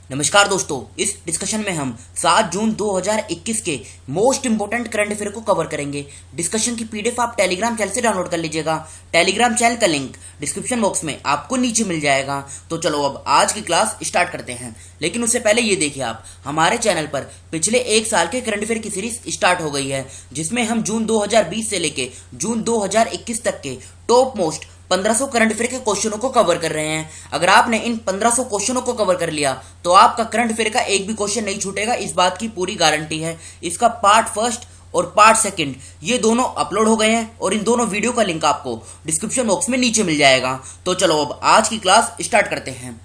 नमस्कार दोस्तों, इस डिस्कशन में हम 7 जून 2021 के मोस्ट इंपोर्टेंट करंट अफेयर को कवर करेंगे। डिस्कशन की पीडीएफ आप टेलीग्राम चैनल से डाउनलोड कर लीजिएगा। टेलीग्राम चैनल का लिंक डिस्क्रिप्शन बॉक्स में आपको नीचे मिल जाएगा। तो चलो अब आज की क्लास स्टार्ट करते हैं। लेकिन उससे पहले ये देखिए, आप हमारे चैनल पर पिछले एक साल के करंट अफेयर की सीरीज स्टार्ट हो गई है, जिसमें हम जून 2020 से लेके जून 2021 तक के टॉप मोस्ट 1500 करंट अफेयर के क्वेश्चनों को कवर कर रहे हैं। अगर आपने इन 1500 क्वेश्चनों को कवर कर लिया तो आपका करंट अफेयर का एक भी क्वेश्चन नहीं छूटेगा, इस बात की पूरी गारंटी है। इसका पार्ट फर्स्ट और पार्ट सेकंड ये दोनों अपलोड हो गए हैं और इन दोनों वीडियो का लिंक आपको डिस्क्रिप्शन बॉक्स में नीचे मिल जाएगा। तो चलो अब आज की क्लास स्टार्ट करते हैं।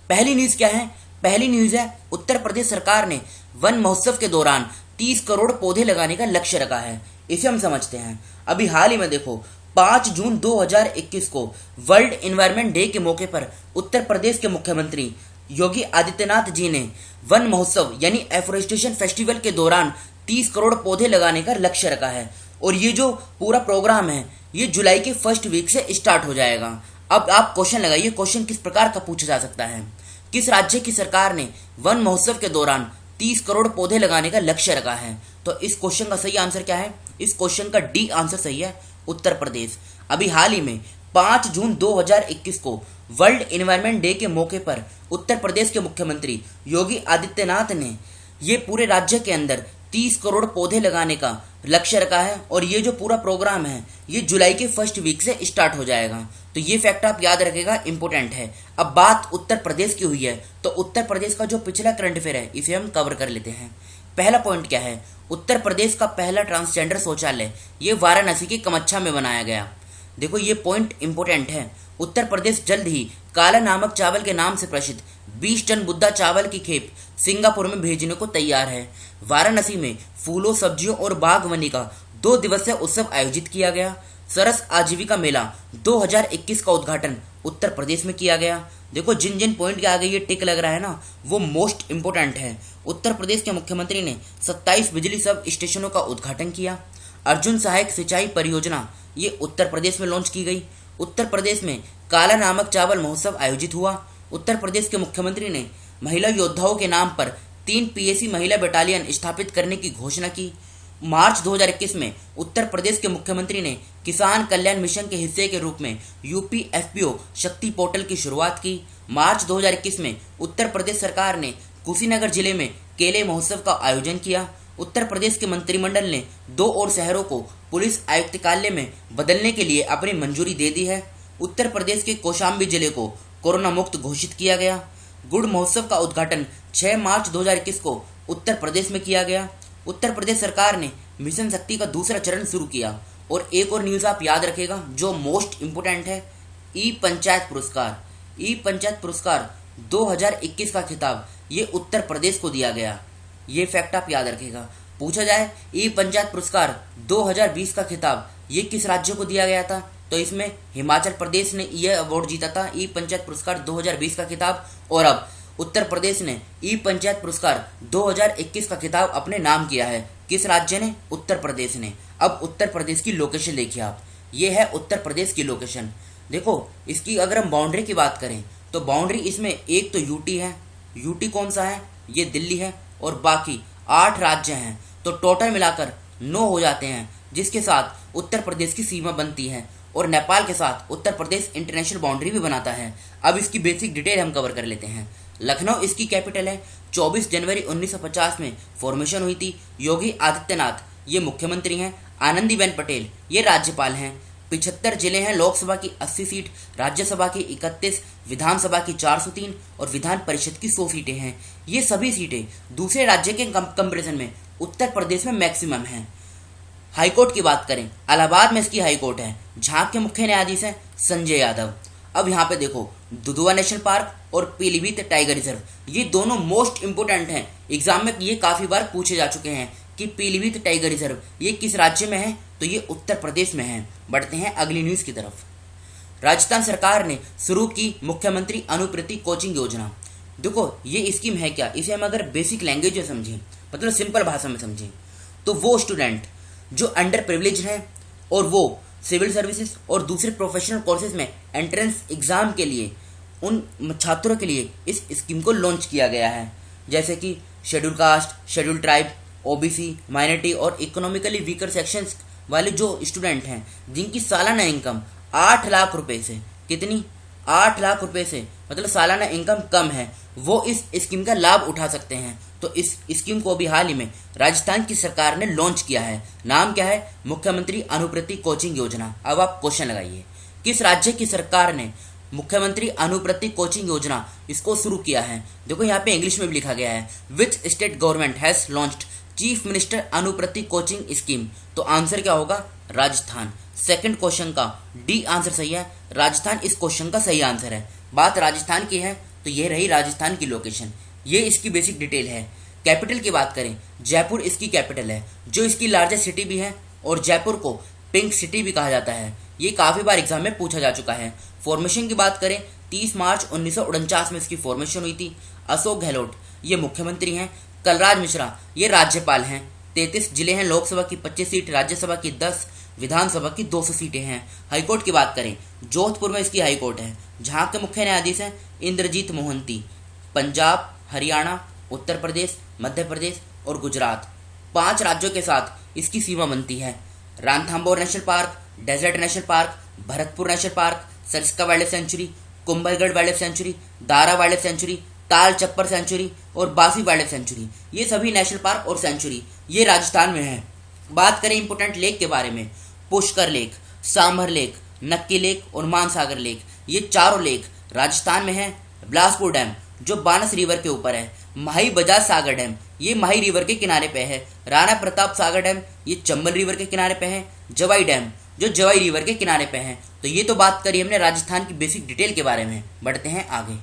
पहली न्यूज क्या है? पहली न्यूज है, उत्तर प्रदेश सरकार ने वन महोत्सव के दौरान 30 करोड़ पौधे लगाने का लक्ष्य रखा है। इसे हम समझते हैं। अभी हाल ही में देखो, 5 जून 2021 को वर्ल्ड एनवायरनमेंट डे के मौके पर उत्तर प्रदेश के मुख्यमंत्री योगी आदित्यनाथ जी ने वन महोत्सव यानी एफोरेस्टेशन फेस्टिवल के दौरान 30 करोड़ पौधे लगाने का लक्ष्य रखा है। और ये जो पूरा प्रोग्राम है ये जुलाई के फर्स्ट वीक से स्टार्ट हो जाएगा। अब आप क्वेश्चन लगाइए, क्वेश्चन किस प्रकार का पूछा जा सकता है? किस राज्य की सरकार ने वन महोत्सव के दौरान 30 करोड़ पौधे लगाने का लक्ष्य रखा है? तो इस क्वेश्चन का सही आंसर क्या है? इस क्वेश्चन का डी आंसर सही है, उत्तर प्रदेश। अभी हाल ही में 5 जून 2021 को वर्ल्ड एनवायरनमेंट डे के मौके पर उत्तर प्रदेश के मुख्यमंत्री योगी आदित्यनाथ ने ये पूरे राज्य के अंदर 30 करोड़ पौधे लगाने का लक्ष्य रखा है। और ये जो पूरा प्रोग्राम है ये जुलाई के फर्स्ट वीक से स्टार्ट हो जाएगा। तो ये फैक्ट आप याद रखेगा, इंपॉर्टेंट है। अब बात उत्तर प्रदेश की हुई है तो उत्तर प्रदेश का जो पिछला करंट अफेयर है इसे हम कवर कर लेते हैं। पहला पॉइंट क्या है? उत्तर प्रदेश का पहला ट्रांसजेंडर शौचालय ये वाराणसी के कमच्छा में बनाया गया। देखो ये पॉइंट इंपॉर्टेंट है। उत्तर प्रदेश जल्द ही काला नामक चावल के नाम से प्रसिद्ध 20 टन बुद्धा चावल की खेप सिंगापुर में भेजने को तैयार है। वाराणसी में फूलों, सब्जियों और बागवानी का 2 दिवसीय उत्सव आयोजित किया गया। सरस आजीविका मेला 2021 का उद्घाटन उत्तर प्रदेश में किया गया। देखो जिन जिन पॉइंट के आगे ये टिक लग रहा है ना, वो मोस्ट इंपोर्टेंट है। उत्तर प्रदेश के मुख्यमंत्री ने 27 बिजली सब स्टेशनों का उद्घाटन किया। अर्जुन सहायक सिंचाई परियोजना ये उत्तर प्रदेश में लॉन्च की गई। उत्तर प्रदेश में काला नामक चावल महोत्सव आयोजित हुआ। उत्तर प्रदेश के मुख्यमंत्री ने महिला योद्धाओं के नाम पर 3 पीएसी महिला बटालियन स्थापित करने की घोषणा की। मार्च 2021 में उत्तर प्रदेश के मुख्यमंत्री ने किसान कल्याण मिशन के हिस्से के रूप में यूपी एफपीओ शक्ति पोर्टल की शुरुआत की। मार्च 2021 में उत्तर प्रदेश सरकार ने कुशीनगर जिले में केले महोत्सव का आयोजन किया। उत्तर प्रदेश के मंत्रिमंडल ने 2 और शहरों को पुलिस आयुक्तालय में बदलने के लिए अपनी मंजूरी दे दी है। उत्तर प्रदेश के कौशाम्बी जिले को कोरोना मुक्त घोषित किया गया। गुड़ महोत्सव का उद्घाटन 6 मार्च 2021 को उत्तर प्रदेश में किया गया। उत्तर प्रदेश सरकार ने मिशन शक्ति का दूसरा चरण शुरू किया। और एक और न्यूज आप याद रखेगा जो मोस्ट इंपोर्टेंट है, ई पंचायत पुरस्कार। ई पंचायत पुरस्कार 2021 का खिताब ये उत्तर प्रदेश को दिया गया। ये फैक्ट आप याद रखेगा। पूछा जाए ई पंचायत पुरस्कार 2020 का खिताब ये किस राज्य को दिया गया था, तो इसमें हिमाचल प्रदेश ने यह अवार्ड जीता था, ई पंचायत पुरस्कार 2020 का खिताब। और अब उत्तर प्रदेश ने ई पंचायत पुरस्कार 2021 का खिताब अपने नाम किया है। किस राज्य ने? उत्तर प्रदेश ने। अब उत्तर प्रदेश की लोकेशन देखिए आप, ये है उत्तर प्रदेश की लोकेशन। देखो इसकी अगर हम बाउंड्री की बात करें तो बाउंड्री इसमें एक तो यूटी है। यूटी कौन सा है? ये दिल्ली है। और बाकी 8 राज्य हैं, तो टोटल मिलाकर 9 हो जाते हैं, जिसके साथ उत्तर प्रदेश की सीमा बनती है। और नेपाल के साथ उत्तर प्रदेश इंटरनेशनल बाउंड्री भी बनाता है। अब इसकी बेसिक डिटेल हम कवर कर लेते हैं। लखनऊ इसकी कैपिटल है। 24 जनवरी 1950 में फॉर्मेशन हुई थी। योगी आदित्यनाथ ये मुख्यमंत्री हैं। आनंदीबेन पटेल ये राज्यपाल हैं। 75 जिले हैं। लोकसभा की 80 सीट, राज्यसभा की 31, विधानसभा की 403 और विधान परिषद की 100 सीटें हैं। ये सभी सीटें दूसरे राज्य के कंपैरिजन में उत्तर प्रदेश में मैक्सिमम हैं। हाईकोर्ट की बात करें, इलाहाबाद में इसकी हाईकोर्ट है, जहां के मुख्य न्यायाधीश हैं संजय यादव। अब यहाँ पे देखो, दुधवा नेशनल पार्क और पीलीभीत टाइगर रिजर्व ये दोनों मोस्ट इंपोर्टेंट हैं। एग्जाम में ये काफी बार पूछे जा चुके हैं कि पीलीभीत टाइगर रिजर्व ये किस राज्य में है, तो ये उत्तर प्रदेश में है। बढ़ते हैं अगली न्यूज की तरफ। राजस्थान सरकार ने शुरू की मुख्यमंत्री अनुप्रति कोचिंग योजना। देखो ये स्कीम है क्या, इसे हम अगर बेसिक लैंग्वेज में समझें, मतलब सिंपल भाषा में समझें, तो वो स्टूडेंट जो अंडर प्रिविलेज हैं और वो सिविल सर्विसेज और दूसरे प्रोफेशनल कोर्सेज में एंट्रेंस एग्जाम के लिए उन छात्रों के लिए इस स्कीम को लॉन्च किया गया है। जैसे कि schedule caste, schedule tribe, OBC, minority और इकोनॉमिकली वीकर सेक्शंस वाले जो स्टूडेंट हैं जिनकी सालाना इनकम 8 लाख रुपए से, कितनी, 8 लाख रुपए से मतलब सालाना इनकम कम है, वो इस स्कीम का लाभ उठा सकते हैं। तो इस स्कीम को अभी हाल ही में राजस्थान की सरकार ने लॉन्च किया है। नाम क्या है? मुख्यमंत्री अनुप्रति कोचिंग योजना। अब आप क्वेश्चन लगाइए, किस राज्य की सरकार ने मुख्यमंत्री अनुप्रति कोचिंग योजना इसको शुरू किया है? देखो यहाँ पे इंग्लिश में भी लिखा गया है, which state government has launched chief minister Anuprati coaching scheme. तो आंसर क्या होगा? राजस्थान। सेकंड क्वेश्चन का डी आंसर सही है, राजस्थान इस क्वेश्चन का सही आंसर है। बात राजस्थान की है तो ये रही राजस्थान की लोकेशन, ये इसकी बेसिक डिटेल है। कैपिटल की बात करें, जयपुर इसकी कैपिटल है, जो इसकी लार्जेस्ट सिटी भी है, और जयपुर को पिंक सिटी भी कहा जाता है। ये काफ़ी बार एग्जाम में पूछा जा चुका है। फॉर्मेशन की बात करें, 30 मार्च 1949 में इसकी फॉर्मेशन हुई थी। अशोक गहलोत ये मुख्यमंत्री हैं, कलराज मिश्रा ये राज्यपाल हैं। 33 जिले हैं, लोकसभा की 25 सीट, राज्यसभा की 10, विधानसभा की 200 सीटें हैं। हाईकोर्ट की बात करें, जोधपुर में इसकी हाईकोर्ट है, जहां के मुख्य न्यायाधीश हैं इंद्रजीत मोहंती। पंजाब, हरियाणा, उत्तर प्रदेश, मध्य प्रदेश और गुजरात, 5 राज्यों के साथ इसकी सीमा बनती है। Ranthambore National Park, Desert National Park, Bharatpur National Park, Sariska Wildlife Sanctuary, Kumbhalgarh Wildlife Sanctuary, Darrah Wildlife Sanctuary, Tal Chhapar century और बासी वाइल्ड लाइफ सेंचुरी, ये सभी नेशनल पार्क और सेंचुरी ये राजस्थान में है। बात करें इंपोर्टेंट लेक के बारे में, पुष्कर लेक, सांभर लेक, नक्की लेक और मानसागर लेक, ये चारों लेक राजस्थान में है। बिलासपुर डैम जो बानस रिवर के ऊपर है, माही बजाज सागर डैम ये माही रिवर के किनारे पे है, राणा प्रताप सागर डैम ये चंबल रिवर के किनारे पे है, जवाई डैम जो जवाई रिवर के किनारे पे है। तो ये तो बात करी हमने राजस्थान की बेसिक डिटेल के बारे में। बढ़ते हैं आगे।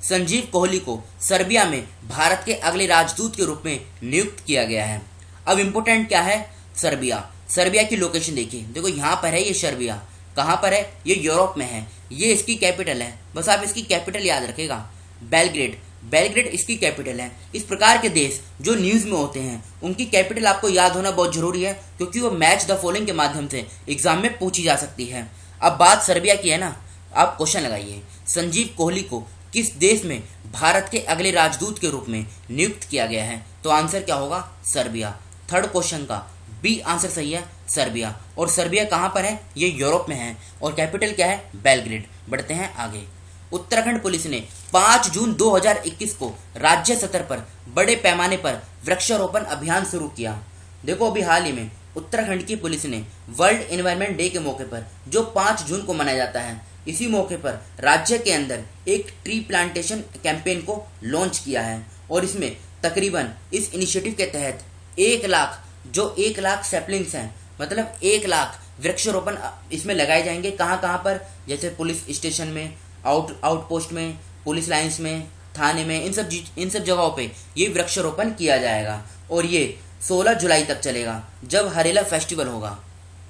संजीव कोहली को सर्बिया में भारत के अगले राजदूत के रूप में नियुक्त किया गया है। अब इम्पोर्टेंट क्या है? सर्बिया। सर्बिया की लोकेशन देखिए, देखो यहाँ पर है ये सर्बिया, कहाँ पर है? ये यूरोप में है, ये इसकी कैपिटल है। बस आप इसकी कैपिटल याद रखेगा, बेलग्रेड। बेलग्रेड इसकी कैपिटल है। इस प्रकार के देश जो न्यूज़ में होते हैं उनकी कैपिटल आपको याद होना बहुत जरूरी है, क्योंकि वो मैच द फॉलोइंग के माध्यम से एग्जाम में पूछी जा सकती है। अब बात सर्बिया की है ना, आप क्वेश्चन लगाइए, संजीव कोहली को किस देश में भारत के अगले राजदूत के रूप में नियुक्त किया गया है? तो आंसर क्या होगा? सर्बिया। थर्ड क्वेश्चन का बी आंसर सही है, सर्बिया। और सर्बिया कहाँ पर है? ये यूरोप में है, और कैपिटल क्या है? बेलग्रेड। बढ़ते हैं आगे। उत्तराखंड पुलिस ने 5 जून 2021 को राज्य स्तर पर बड़े पैमाने पर वृक्षारोपण अभियान शुरू किया। देखो अभी हाल ही में उत्तराखंड की पुलिस ने वर्ल्ड एनवायरनमेंट डे के मौके पर, जो 5 जून को मनाया जाता है, इसी मौके पर राज्य के अंदर एक ट्री प्लांटेशन कैंपेन को लॉन्च किया है। और इसमें तकरीबन इस इनिशिएटिव के तहत 1 लाख सैपलिंग्स हैं, मतलब 1 लाख वृक्षारोपण इसमें लगाए जाएंगे। कहाँ कहाँ पर? जैसे पुलिस स्टेशन में, आउटपोस्ट में, पुलिस लाइंस में, थाने में, इन सब जगहों पे ये वृक्षारोपण किया जाएगा। और ये 16 जुलाई तक चलेगा, जब हरेला फेस्टिवल होगा।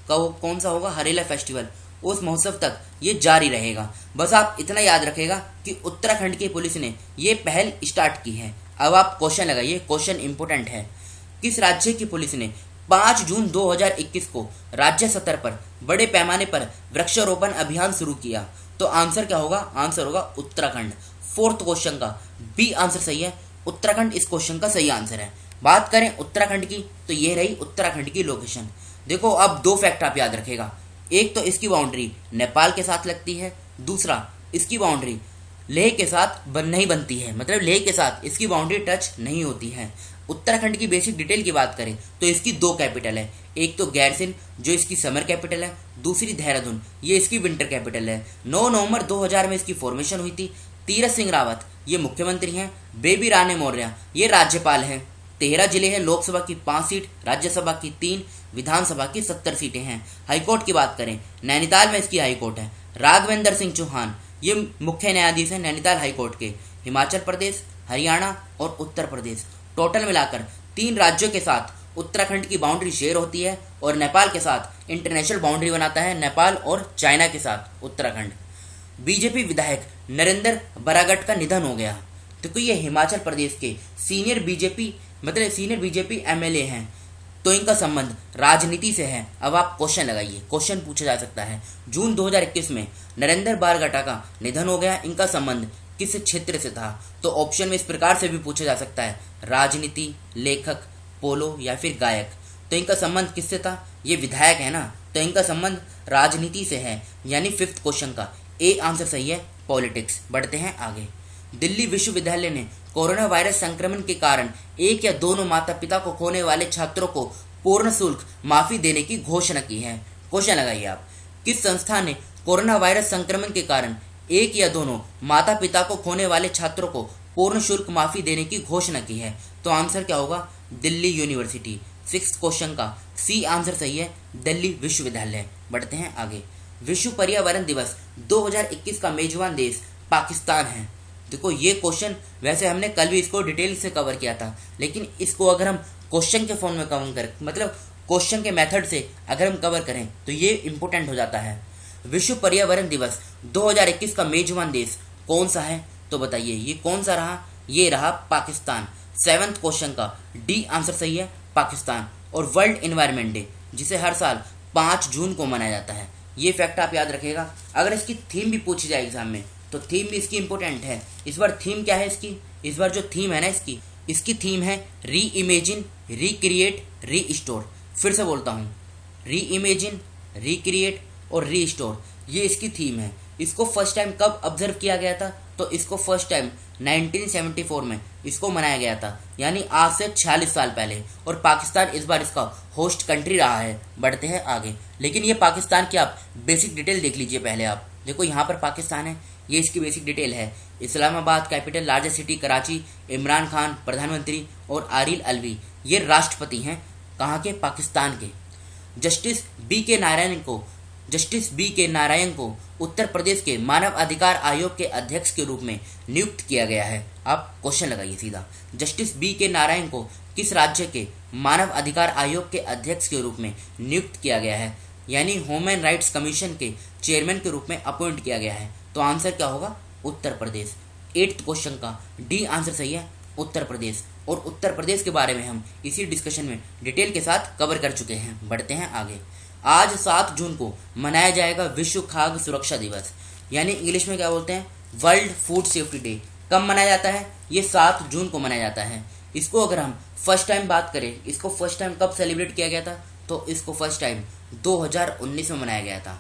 कौन सा होगा? हरेला फेस्टिवल। उस महोत्सव तक ये जारी रहेगा। बस आप इतना याद रखेगा कि उत्तराखंड की पुलिस ने ये पहल स्टार्ट की है। अब आप क्वेश्चन लगाइए, क्वेश्चन इंपोर्टेंट है। किस राज्य की पुलिस ने 5 जून 2021 को राज्य स्तर पर बड़े पैमाने पर वृक्षारोपण अभियान शुरू किया? तो आंसर क्या होगा? आंसर होगा उत्तराखंड। फोर्थ क्वेश्चन का बी आंसर सही है, उत्तराखंड इस क्वेश्चन का सही आंसर है। बात करें उत्तराखंड की तो ये रही उत्तराखंड की लोकेशन। देखो अब 2 फैक्ट आप याद रखेगा, एक तो इसकी बाउंड्री नेपाल के साथ लगती है, दूसरा इसकी बाउंड्री लेह के साथ नहीं बनती है, मतलब लेह के साथ इसकी बाउंड्री टच नहीं होती है। उत्तराखंड की बेसिक डिटेल की बात करें तो इसकी 2 कैपिटल है, एक तो गैरसिन जो इसकी समर कैपिटल है, दूसरी देहरादून ये इसकी विंटर कैपिटल है। 9 नवंबर 2000 में इसकी फॉर्मेशन हुई थी। तीरथ सिंह रावत ये मुख्यमंत्री हैं, बेबी रानी मौर्य ये राज्यपाल हैं। 13 जिले हैं, लोकसभा की 5 सीट, राज्यसभा की 3, विधानसभा की 70 सीटें हैं। हाईकोर्ट की बात करें, नैनीताल में इसकी हाईकोर्ट है। राघवेंद्र सिंह चौहान ये मुख्य न्यायाधीश हैं नैनीताल हाईकोर्ट के। हिमाचल प्रदेश, हरियाणा और उत्तर प्रदेश, टोटल मिलाकर 3 राज्यों के साथ उत्तराखंड की बाउंड्री शेयर होती है, और नेपाल के साथ इंटरनेशनल बाउंड्री बनाता है, नेपाल और चाइना के साथ उत्तराखंड। बीजेपी विधायक नरेंद्र बरागट का निधन हो गया। तो ये हिमाचल प्रदेश के सीनियर बीजेपी एमएलए हैं, तो इनका संबंध राजनीति से है। अब आप क्वेश्चन लगाइए, क्वेश्चन पूछा जा सकता है। जून 2021 में नरेंद्र बरागटा का निधन हो गया, इनका संबंध किस क्षेत्र से था? तो ऑप्शन में इस प्रकार से भी पूछा जा सकता है, राजनीति, लेखक, पोलो या फिर गायक। तो इनका संबंध किससे था? ये विधायक है ना, तो इनका संबंध राजनीति से है, यानी 5th क्वेश्चन का ए आंसर सही है, पॉलिटिक्स। बढ़ते हैं आगे। दिल्ली विश्वविद्यालय ने कोरोना वायरस संक्रमण के कारण एक या दोनों माता पिता को खोने वाले छात्रों को पूर्ण शुल्क माफी देने की घोषणा की है। क्वेश्चन लगाइए आप, किस संस्था ने कोरोना वायरस संक्रमण के कारण एक या दोनों माता पिता को खोने वाले छात्रों को पूर्ण शुल्क माफी देने की घोषणा की है? तो आंसर क्या होगा? दिल्ली यूनिवर्सिटी। 6th क्वेश्चन का सी आंसर सही है, दिल्ली विश्वविद्यालय। बढ़ते हैं आगे। विश्व पर्यावरण दिवस 2021 का मेजबान देश पाकिस्तान है। देखो ये क्वेश्चन वैसे हमने कल भी इसको डिटेल से कवर किया था, लेकिन इसको अगर हम क्वेश्चन के फॉर्म में कवर करें, मतलब क्वेश्चन के मेथड से अगर हम कवर करें तो ये इंपॉर्टेंट हो जाता है। विश्व पर्यावरण दिवस 2021 का मेजबान देश कौन सा है? तो बताइए ये कौन सा रहा? ये रहा पाकिस्तान। 7th क्वेश्चन का डी आंसर सही है, पाकिस्तान। और वर्ल्ड एनवायरनमेंट डे, जिसे हर साल 5 जून को मनाया जाता है, ये फैक्ट आप याद रखिएगा। अगर इसकी थीम भी पूछी जाए एग्जाम में तो थीम भी इसकी इंपॉर्टेंट है। इस बार थीम क्या है इसकी? इस बार जो थीम है ना इसकी थीम है री इमेजिन, रिक्रिएट, रीस्टोर। फिर से बोलता हूँ, री इमेजिन, रिक्रिएट और रीस्टोर, ये इसकी थीम है। इसको फर्स्ट टाइम कब ऑब्जर्व किया गया था? तो इसको फर्स्ट टाइम 1974 में इसको मनाया गया था, यानी आज से 46 साल पहले। और पाकिस्तान इस बार इसका होस्ट कंट्री रहा है। बढ़ते हैं आगे। लेकिन ये पाकिस्तान की आप बेसिक डिटेल देख लीजिए पहले। आप देखो यहाँ पर पाकिस्तान है, ये इसकी बेसिक डिटेल है। Islamabad capital, largest city Karachi, Imran Khan प्रधानमंत्री और आरिल अलवी ये राष्ट्रपति हैं। कहाँ के? पाकिस्तान के। जस्टिस बी के नारायण को उत्तर प्रदेश के मानव अधिकार आयोग के अध्यक्ष के रूप में नियुक्त किया गया है। आप क्वेश्चन लगाइए सीधा, जस्टिस बी के नारायण को किस राज्य के मानव अधिकार आयोग के अध्यक्ष के रूप में नियुक्त किया गया है? यानी ह्यूमन राइट्स कमीशन के चेयरमैन के रूप में अपॉइंट किया गया है। तो आंसर क्या होगा? उत्तर प्रदेश। 8th क्वेश्चन का डी आंसर सही है, उत्तर प्रदेश। और उत्तर प्रदेश के बारे में हम इसी डिस्कशन में डिटेल के साथ कवर कर चुके हैं। बढ़ते हैं आगे। आज 7 जून को मनाया जाएगा विश्व खाद्य सुरक्षा दिवस, यानी इंग्लिश में क्या बोलते हैं? World food safety day. कब मनाया जाता है? ये 7 जून को मनाया जाता है। इसको अगर हम फर्स्ट टाइम बात करें, इसको फर्स्ट टाइम कब सेलिब्रेट किया गया था? तो इसको फर्स्ट टाइम 2019 में मनाया गया था।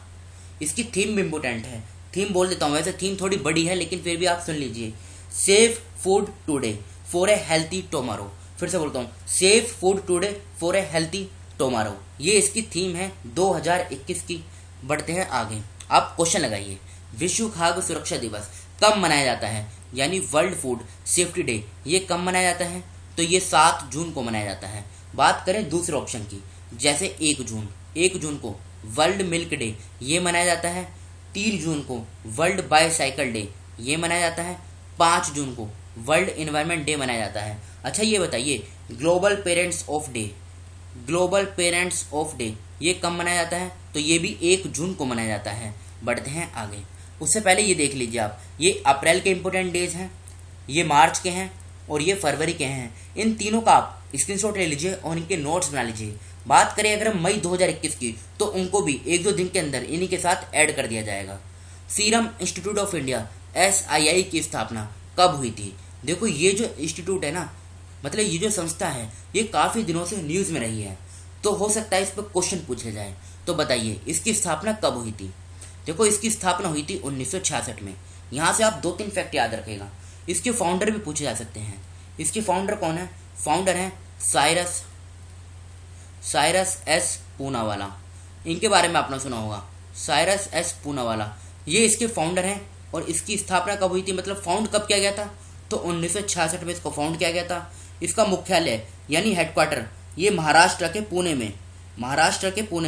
इसकी थीम भी इम्पोर्टेंट है। थीम बोल देता हूँ, वैसे थीम थोड़ी बड़ी है लेकिन फिर भी आप सुन लीजिए। Safe food today for a healthy tomorrow. फिर से बोलता हूँ, safe food today for a healthy tomorrow, ये इसकी थीम है 2021 की। बढ़ते हैं आगे। आप क्वेश्चन लगाइए, विश्व खाद्य सुरक्षा दिवस कब मनाया जाता है? यानी वर्ल्ड फूड सेफ्टी डे, ये कब मनाया जाता है? तो ये 7 जून को मनाया जाता है। बात करें दूसरे ऑप्शन की, जैसे 1 जून को वर्ल्ड मिल्क डे ये मनाया जाता है। 3 जून को वर्ल्ड बाईसाइकिल डे ये मनाया जाता है। 5 जून को वर्ल्ड एनवायरनमेंट डे मनाया जाता है। अच्छा ये बताइए, ग्लोबल पेरेंट्स ऑफ डे ये कब मनाया जाता है? तो ये भी 1 जून को मनाया जाता है। बढ़ते हैं आगे। उससे पहले ये देख लीजिए आप, ये अप्रैल के इंपॉर्टेंट डेज हैं, ये मार्च के हैं और ये फरवरी के हैं। इन तीनों का आप स्क्रीनशॉट ले लीजिए और इनके नोट्स बना लीजिए। बात करें अगर हम मई 2021 की, तो उनको भी 1-2 दिन के अंदर इन्हीं के साथ ऐड कर दिया जाएगा। Serum institute of India SII की स्थापना कब हुई थी? देखो ये जो इंस्टीट्यूट है ना, मतलब ये जो संस्था है, ये काफ़ी दिनों से न्यूज़ में रही है, तो हो सकता है इस पर क्वेश्चन पूछे जाए। तो बताइए इसकी स्थापना कब हुई थी? देखो इसकी स्थापना हुई थी 1966 में। यहाँ से आप 2-3 फैक्ट याद रखेगा। इसके फाउंडर भी पूछे जा सकते हैं। इसके फाउंडर कौन है? फाउंडर हैं साइरस एस पूनावाला। इनके बारे में आपने सुना होगा, साइरस एस पूनावाला, ये इसके फाउंडर हैं। और इसकी स्थापना कब हुई थी, मतलब फाउंड कब किया गया था? तो 1966 में इसको फाउंड किया गया था। इसका मुख्यालय यानी हेडक्वार्टर ये महाराष्ट्र के पुणे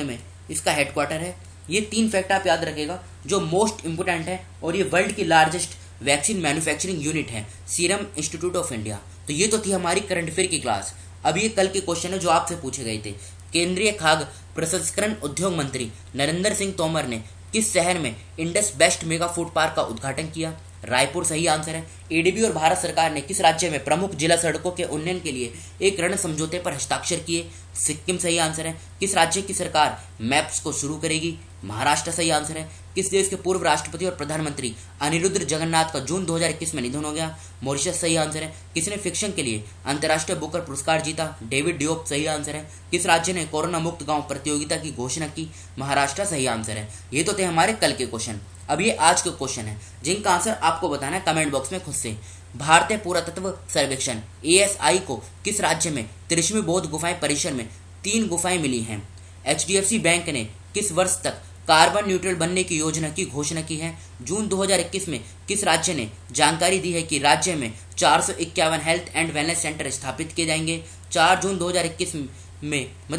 में इसका हेडक्वार्टर है। ये 3 फैक्ट आप याद रखेगा जो मोस्ट इंपोर्टेंट है। और ये वर्ल्ड की लार्जेस्ट वैक्सीन मैन्युफैक्चरिंग यूनिट है, सीरम इंस्टीट्यूट ऑफ इंडिया। तो ये तो थी हमारी करंट अफेयर की क्लास। अब ये कल के क्वेश्चन है जो आपसे पूछे गए थे। केंद्रीय खाद्य प्रसंस्करण उद्योग मंत्री नरेंद्र सिंह तोमर ने किस शहर में Indus best mega food park का उद्घाटन किया? रायपुर सही आंसर है। ADB और भारत सरकार ने किस राज्य में प्रमुख जिला सड़कों के उन्नयन के लिए एक ऋण समझौते पर हस्ताक्षर किए? सिक्किम सही आंसर है। किस राज्य की सरकार मैप्स को शुरू करेगी? महाराष्ट्र सही आंसर है। किस देश के पूर्व राष्ट्रपति और प्रधानमंत्री अनिरुद्ध जगन्नाथ का जून 2021 में निधन हो गया? मॉरिशस सही आंसर है। किसने फिक्शन के लिए अंतर्राष्ट्रीय बुकर पुरस्कार जीता? डेविड डियोप सही आंसर है। किस राज्य ने कोरोना मुक्त गांव प्रतियोगिता की घोषणा की? महाराष्ट्र सही आंसर है। ये तो थे हमारे कल के क्वेश्चन। अब ये आज के क्वेश्चन है जिनका आंसर आपको बताना है कमेंट बॉक्स में खुद से। भारतीय पुरातत्व सर्वेक्षण ASI को किस राज्य में 23वीं बौद्ध गुफाएं परिसर में 3 गुफाएं मिली हैं? HDFC बैंक ने किस वर्ष तक कार्बन न्यूट्रल बनने की योजना की घोषणा की है? जून 2021 में किस राज्य ने जानकारी दी है कि राज्य में 451 हेल्थ एंड वेलनेस सेंटर स्थापित किए जाएंगे? 4 जून 2021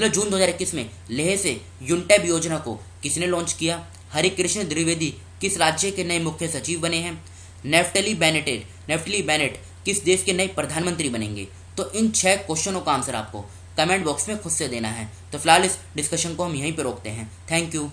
जून 2021 में लेह से यूनटैब योजना को किसने लॉन्च किया? हरिकृष्ण द्विवेदी किस राज्य के नए मुख्य सचिव बने हैं? नेफ्टली बेनेट किस देश के नए प्रधानमंत्री बनेंगे? तो इन 6 क्वेश्चनों का आंसर आपको कमेंट बॉक्स में खुद से देना है। तो फिलहाल इस डिस्कशन को हम यहीं पर रोकते हैं। Thank you.